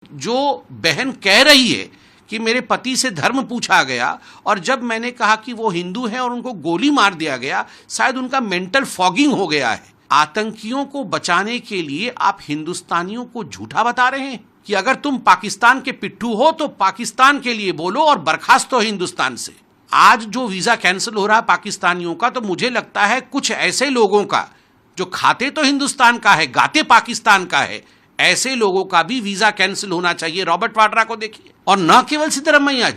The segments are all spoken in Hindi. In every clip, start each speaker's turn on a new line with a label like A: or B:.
A: जो बहन कह रही है कि मेरे पति से धर्म पूछा गया और जब मैंने कहा कि वो हिंदू है और उनको गोली मार दिया गया, शायद उनका मेंटल फॉगिंग हो गया है। आतंकियों को बचाने के लिए आप हिंदुस्तानियों को झूठा बता रहे हैं कि अगर तुम पाकिस्तान के पिट्ठू हो तो पाकिस्तान के लिए बोलो और बर्खास्त हो हिंदुस्तान से। आज जो वीजा कैंसिल हो रहा है पाकिस्तानियों का, तो मुझे लगता है कुछ ऐसे लोगों का जो खाते तो हिंदुस्तान का है, गाते पाकिस्तान का है, ऐसे लोगों का भी वीजा कैंसिल होना चाहिए। रॉबर्ट वाड्रा को देखिए, और न केवल सिद्धरमैया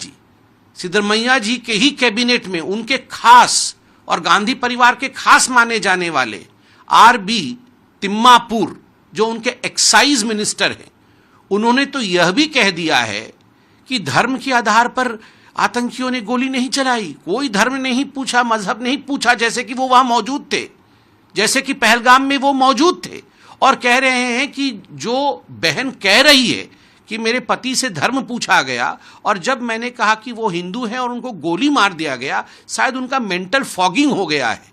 A: जी के ही कैबिनेट में उनके खास और गांधी परिवार के खास माने जाने वाले आरबी तिम्मापुर, जो उनके एक्साइज मिनिस्टर हैं, उन्होंने तो यह भी कह दिया है कि धर्म के आधार पर आतंकियों ने गोली नहीं चलाई, कोई धर्म नहीं पूछा, मजहब नहीं पूछा, जैसे कि वो वहां मौजूद थे, जैसे कि पहलगाम में वो मौजूद थे। और कह रहे हैं कि जो बहन कह रही है कि मेरे पति से धर्म पूछा गया और जब मैंने कहा कि वो हिंदू है और उनको गोली मार दिया गया, शायद उनका मेंटल फॉगिंग हो गया है,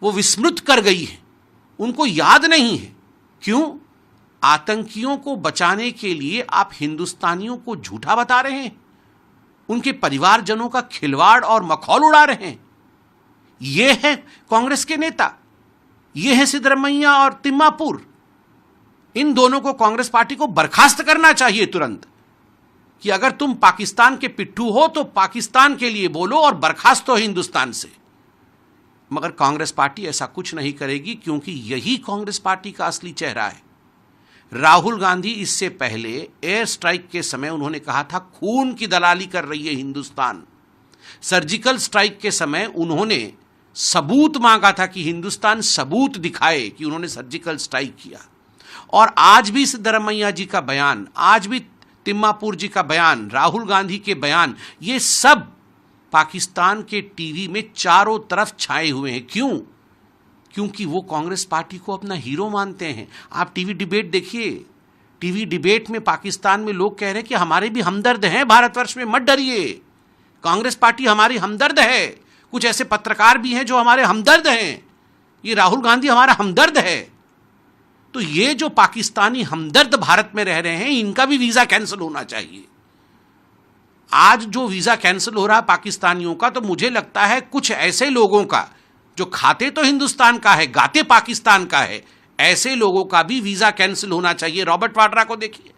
A: वो विस्मृत कर गई है, उनको याद नहीं है। क्यों? आतंकियों को बचाने के लिए आप हिंदुस्तानियों को झूठा बता रहे हैं, उनके परिवारजनों का खिलवाड़ और मखौल उड़ा रहे हैं। ये है कांग्रेस के नेता, ये है सिद्धरमैया और तिम्मापुर। इन दोनों को कांग्रेस पार्टी को बर्खास्त करना चाहिए तुरंत कि अगर तुम पाकिस्तान के पिट्ठू हो तो पाकिस्तान के लिए बोलो और बर्खास्त हो हिंदुस्तान से। मगर कांग्रेस पार्टी ऐसा कुछ नहीं करेगी, क्योंकि यही कांग्रेस पार्टी का असली चेहरा है। राहुल गांधी इससे पहले एयर स्ट्राइक के समय उन्होंने कहा था खून की दलाली कर रही है हिंदुस्तान। सर्जिकल स्ट्राइक के समय उन्होंने सबूत मांगा था कि हिंदुस्तान सबूत दिखाए कि उन्होंने सर्जिकल स्ट्राइक किया। और आज भी सिद्धरमैया जी का बयान, आज भी तिम्मापुर जी का बयान, राहुल गांधी के बयान, ये सब पाकिस्तान के टीवी में चारों तरफ छाए हुए हैं। क्यों? क्योंकि वो कांग्रेस पार्टी को अपना हीरो मानते हैं। आप टीवी डिबेट देखिए, टीवी डिबेट में पाकिस्तान में लोग कह रहे हैं कि हमारे भी हमदर्द हैं भारतवर्ष में, मत डरिए, कांग्रेस पार्टी हमारी हमदर्द है। कुछ ऐसे पत्रकार भी हैं जो हमारे हमदर्द हैं, ये राहुल गांधी हमारा हमदर्द है। तो ये जो पाकिस्तानी हमदर्द भारत में रह रहे हैं, इनका भी वीजा कैंसिल होना चाहिए। आज जो वीजा कैंसिल हो रहा है पाकिस्तानियों का, तो मुझे लगता है कुछ ऐसे लोगों का जो खाते तो हिंदुस्तान का है, गाते पाकिस्तान का है, ऐसे लोगों का भी वीजा कैंसिल होना चाहिए। रॉबर्ट वाड्रा को देखिए,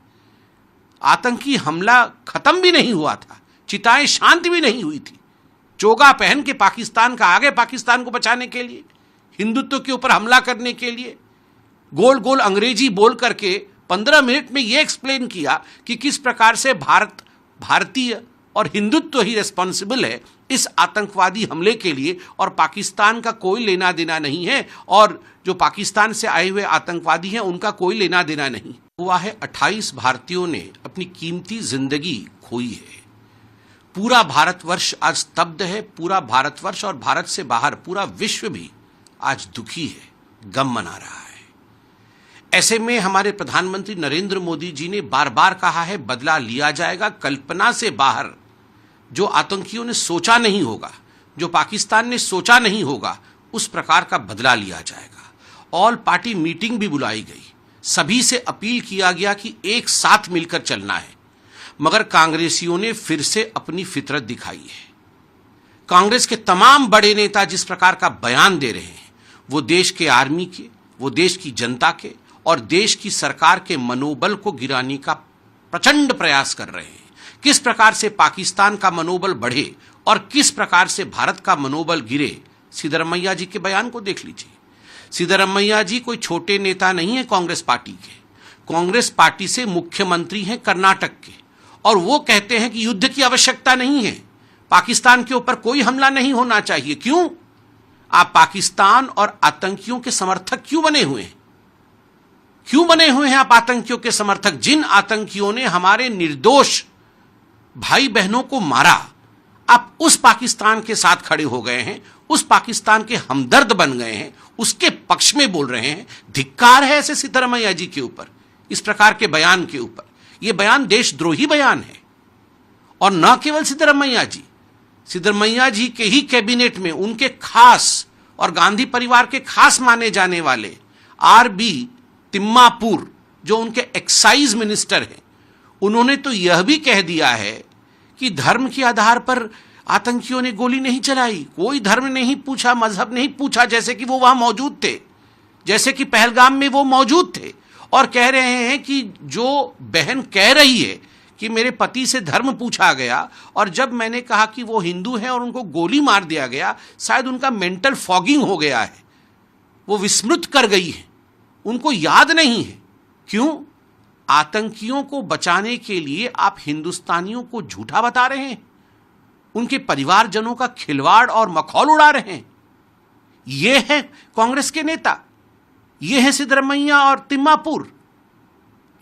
A: आतंकी हमला खत्म भी नहीं हुआ था, चिताएं शांत भी नहीं हुई थी, चोगा पहन के पाकिस्तान का आगे, पाकिस्तान को बचाने के लिए, हिंदुत्व के ऊपर हमला करने के लिए गोल गोल अंग्रेजी बोल करके 15 मिनट में यह एक्सप्लेन किया कि किस प्रकार से भारतीय और हिंदुत्व ही रिस्पॉन्सिबल है इस आतंकवादी हमले के लिए, और पाकिस्तान का कोई लेना देना नहीं है, और जो पाकिस्तान से आए हुए आतंकवादी हैं उनका कोई लेना देना नहीं हुआ है। 28 भारतीयों ने अपनी कीमती जिंदगी खोई है। पूरा भारतवर्ष आज स्तब्ध है, पूरा भारतवर्ष और भारत से बाहर पूरा विश्व भी आज दुखी है, गम मना रहा है। ऐसे में हमारे प्रधानमंत्री नरेंद्र मोदी जी ने बार बार कहा है बदला लिया जाएगा। कल्पना से बाहर जो आतंकियों ने सोचा नहीं होगा, जो पाकिस्तान ने सोचा नहीं होगा, उस प्रकार का बदला लिया जाएगा। ऑल पार्टी मीटिंग भी बुलाई गई, सभी से अपील किया गया कि एक साथ मिलकर चलना है, मगर कांग्रेसियों ने फिर से अपनी फितरत दिखाई है। कांग्रेस के तमाम बड़े नेता जिस प्रकार का बयान दे रहे हैं, वो देश के आर्मी के, वो देश की जनता के और देश की सरकार के मनोबल को गिराने का प्रचंड प्रयास कर रहे हैं। किस प्रकार से पाकिस्तान का मनोबल बढ़े और किस प्रकार से भारत का मनोबल गिरे, सिद्धरमैया जी के बयान को देख लीजिए। सिद्धरमैया जी कोई छोटे नेता नहीं है कांग्रेस पार्टी के, कांग्रेस पार्टी से मुख्यमंत्री हैं कर्नाटक के, और वो कहते हैं कि युद्ध की आवश्यकता नहीं है, पाकिस्तान के ऊपर कोई हमला नहीं होना चाहिए। क्यों? आप पाकिस्तान और आतंकियों के समर्थक क्यों बने हुए हैं? क्यों बने हुए हैं आप आतंकियों के समर्थक? जिन आतंकियों ने हमारे निर्दोष भाई बहनों को मारा, आप उस पाकिस्तान के साथ खड़े हो गए हैं, उस पाकिस्तान के हमदर्द बन गए हैं, उसके पक्ष में बोल रहे हैं। धिक्कार है ऐसे सिद्धरमैया जी के ऊपर, इस प्रकार के बयान के ऊपर। यह बयान देशद्रोही बयान है। और न केवल सिद्धरमैया जी के ही कैबिनेट में उनके खास और गांधी परिवार के खास माने जाने वाले आरबी तिम्मापुर, जो उनके एक्साइज मिनिस्टर हैं, उन्होंने तो यह भी कह दिया है कि धर्म के आधार पर आतंकियों ने गोली नहीं चलाई, कोई धर्म नहीं पूछा, मजहब नहीं पूछा, जैसे कि वो वहां मौजूद थे, जैसे कि पहलगाम में वो मौजूद थे। और कह रहे हैं कि जो बहन कह रही है कि मेरे पति से धर्म पूछा गया और जब मैंने कहा कि वो हिंदू हैं और उनको गोली मार दिया गया, शायद उनका मेंटल फॉगिंग हो गया है, वो विस्मृत कर गई है, उनको याद नहीं है। क्यों? आतंकियों को बचाने के लिए आप हिंदुस्तानियों को झूठा बता रहे हैं, उनके परिवारजनों का खिलवाड़ और मखौल उड़ा रहे हैं। ये है कांग्रेस के नेता, ये है सिद्धरमैया और तिम्मापुर।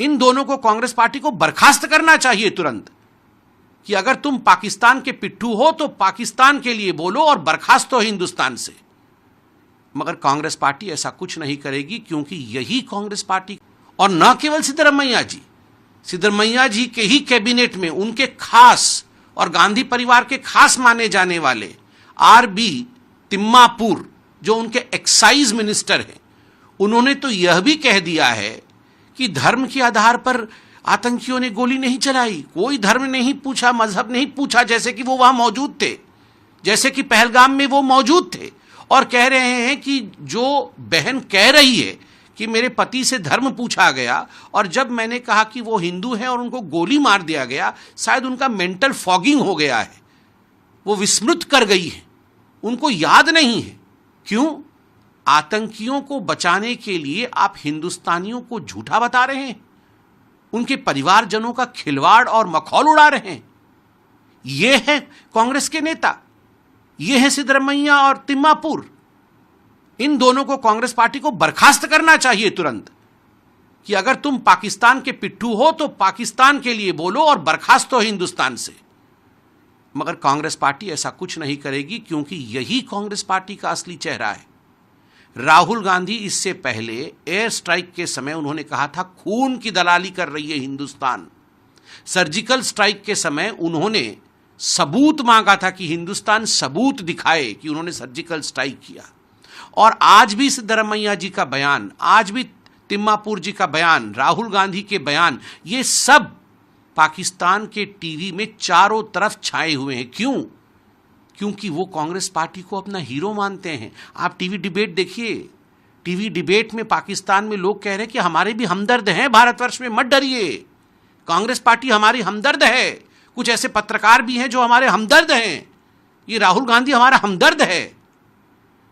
A: इन दोनों को कांग्रेस पार्टी को बर्खास्त करना चाहिए तुरंत, कि अगर तुम पाकिस्तान के पिट्ठू हो तो पाकिस्तान के लिए बोलो और बर्खास्त हो हिंदुस्तान से। मगर कांग्रेस पार्टी ऐसा कुछ नहीं करेगी, क्योंकि यही कांग्रेस पार्टी, और न केवल सिद्धरमैया जी के ही कैबिनेट में उनके खास और गांधी परिवार के खास माने जाने वाले आर.बी. तिम्मापुर, जो उनके एक्साइज मिनिस्टर हैं, उन्होंने तो यह भी कह दिया है कि धर्म के आधार पर आतंकियों ने गोली नहीं चलाई, कोई धर्म नहीं पूछा, मजहब नहीं पूछा, जैसे कि वो वहां मौजूद थे, जैसे कि पहलगाम में वो मौजूद थे। और कह रहे हैं कि जो बहन कह रही है कि मेरे पति से धर्म पूछा गया और जब मैंने कहा कि वो हिंदू हैं और उनको गोली मार दिया गया, शायद उनका मेंटल फॉगिंग हो गया है, वो विस्मृत कर गई है, उनको याद नहीं है। क्यों? आतंकियों को बचाने के लिए आप हिंदुस्तानियों को झूठा बता रहे हैं, उनके परिवारजनों का खिलवाड़ और मखौल उड़ा रहे हैं। ये है कांग्रेस के नेता, ये है सिद्धरमैया और तिम्मापुर। इन दोनों को कांग्रेस पार्टी को बर्खास्त करना चाहिए तुरंत, कि अगर तुम पाकिस्तान के पिट्ठू हो तो पाकिस्तान के लिए बोलो और बर्खास्त हो हिंदुस्तान से। मगर कांग्रेस पार्टी ऐसा कुछ नहीं करेगी, क्योंकि यही कांग्रेस पार्टी का असली चेहरा है। राहुल गांधी इससे पहले एयर स्ट्राइक के समय उन्होंने कहा था खून की दलाली कर रही है हिंदुस्तान। सर्जिकल स्ट्राइक के समय उन्होंने सबूत मांगा था कि हिंदुस्तान सबूत दिखाए कि उन्होंने सर्जिकल स्ट्राइक किया। और आज भी सिद्धरमैया जी का बयान, आज भी तिम्मापुर जी का बयान, राहुल गांधी के बयान, ये सब पाकिस्तान के टीवी में चारों तरफ छाए हुए हैं। क्यों? क्योंकि वो कांग्रेस पार्टी को अपना हीरो मानते हैं। आप टीवी डिबेट देखिए, टीवी डिबेट में पाकिस्तान में लोग कह रहे हैं कि हमारे भी हमदर्द हैं भारतवर्ष में, मत डरिए, कांग्रेस पार्टी हमारी हमदर्द है। कुछ ऐसे पत्रकार भी हैं जो हमारे हमदर्द हैं, ये राहुल गांधी हमारा हमदर्द है।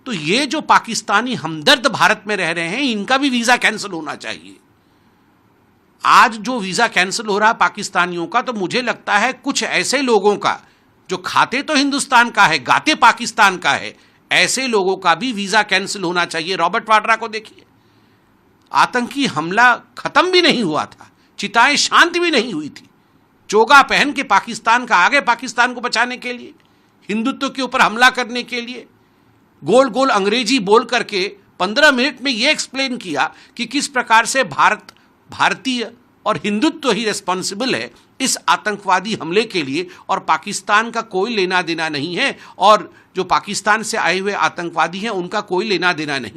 A: तो ये जो पाकिस्तानी हमदर्द भारत में रह रहे हैं, इनका भी वीजा कैंसिल होना चाहिए। आज जो वीजा कैंसिल हो रहा है पाकिस्तानियों का, तो मुझे लगता है कुछ ऐसे लोगों का जो खाते तो हिंदुस्तान का है, गाते पाकिस्तान का है, ऐसे लोगों का भी वीजा कैंसिल होना चाहिए। रॉबर्ट वाड्रा को देखिए, आतंकी हमला खत्म भी नहीं हुआ था, चिताएं शांत भी नहीं हुई थी, चोगा पहन के पाकिस्तान का आगे, पाकिस्तान को बचाने के लिए, हिंदुत्व के ऊपर हमला करने के लिए गोल गोल अंग्रेजी बोल करके 15 मिनट में यह एक्सप्लेन किया कि किस प्रकार से भारतीय और हिंदुत्व ही रिस्पॉन्सिबल है इस आतंकवादी हमले के लिए, और पाकिस्तान का कोई लेना देना नहीं है, और जो पाकिस्तान से आए हुए आतंकवादी हैं उनका कोई लेना देना नहीं।